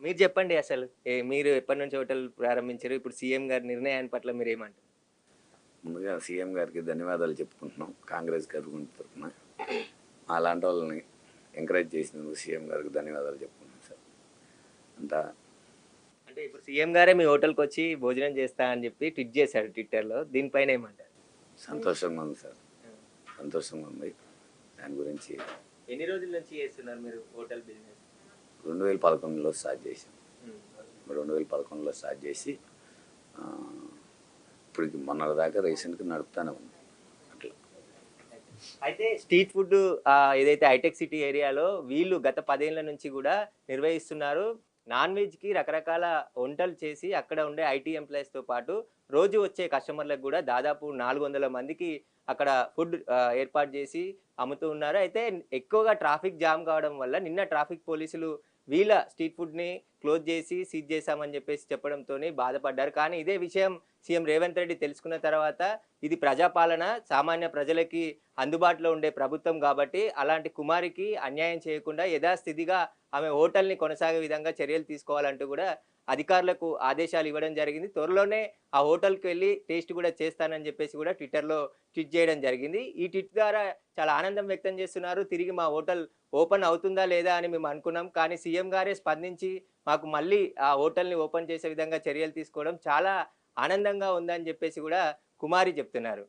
మీరు చెప్పండి అసలు. మీరు ఎప్పటి నుంచి హోటల్ ప్రారంభించారు? ఇప్పుడు సీఎం గారి నిర్ణయాన్ని పట్ల మీరేమంటారు? ముందుగా సీఎం గారికి ధన్యవాదాలు చెప్పుకుంటున్నాం కాంగ్రెస్ గవర్నమెంట్ తరఫున. అలాంటి వాళ్ళని ఎంకరేజ్ చేసినందుకు సీఎం గారికి ధన్యవాదాలు చెప్పుకుంటున్నాం సార్. అంతా అంటే ఇప్పుడు సీఎం గారే మీ హోటల్‌కొచ్చి భోజనం చేస్తా అని చెప్పి ట్వీట్ చేశాడు ట్విట్టర్‌లో. దీనిపైన ఏమంటారు? సంతోషంగా ఉంది సార్. సంతోషంగా ఉంది. దాని గురించి ఎన్ని రోజుల నుంచి చేస్తున్నారు మీరు హోటల్ బిజినెస్? 2011లో స్టార్ట్ చేసాం. 2011లో స్టార్ట్ చేసి ఇప్పటికి మొన్నటి దాకా రీసెంట్గా నడుపుతానే ఉంది అట్లా. అయితే స్ట్రీట్ ఫుడ్ ఏదైతే హైటెక్ సిటీ ఏరియాలో వీళ్ళు గత 10 ఏళ్ల నుంచి కూడా నిర్వహిస్తున్నారు. నాన్ వెజ్‌కి రకరకాల వంటలు చేసి అక్కడ ఉండే ఐటీ ఎంప్లాయీస్‌తో పాటు రోజు వచ్చే కస్టమర్‌లకు కూడా దాదాపు 400 మందికి అక్కడ ఫుడ్ ఏర్పాటు చేసి అమ్ముతూ ఉన్నారు. అయితే ఎక్కువగా ట్రాఫిక్ జామ్ కావడం వల్ల నిన్న ట్రాఫిక్ పోలీసులు వీళ్ళ స్ట్రీట్ ఫుడ్‌ని క్లోజ్ చేసి సీజ్ చేశామని చెప్పేసి చెప్పడంతోని బాధపడ్డారు. కానీ ఇదే విషయం సీఎం రేవంత్ రెడ్డి తెలుసుకున్న తర్వాత ఇది ప్రజాపాలన, సామాన్య ప్రజలకి అందుబాటులో ఉండే ప్రభుత్వం కాబట్టి అలాంటి కుమారికి అన్యాయం చేయకుండా యథాస్థితిగా ఆమె హోటల్‌ని కొనసాగే విధంగా చర్యలు తీసుకోవాలంటూ కూడా అధికారులకు ఆదేశాలు ఇవ్వడం జరిగింది. త్వరలోనే ఆ హోటల్‌కి వెళ్లి టేస్ట్ కూడా చేస్తానని చెప్పేసి కూడా ట్విట్టర్‌లో ట్వీట్ చేయడం జరిగింది. ఈ ట్వీట్ ద్వారా చాలా ఆనందం వ్యక్తం చేస్తున్నారు. తిరిగి మా హోటల్ ఓపెన్ అవుతుందా లేదా అని మేము అనుకున్నాం. కానీ సీఎం గారే స్పందించి మాకు మళ్ళీ ఆ హోటల్‌ని ఓపెన్ చేసే విధంగా చర్యలు తీసుకోవడం చాలా ఆనందంగా ఉందని చెప్పేసి కూడా కుమారి చెప్తున్నారు.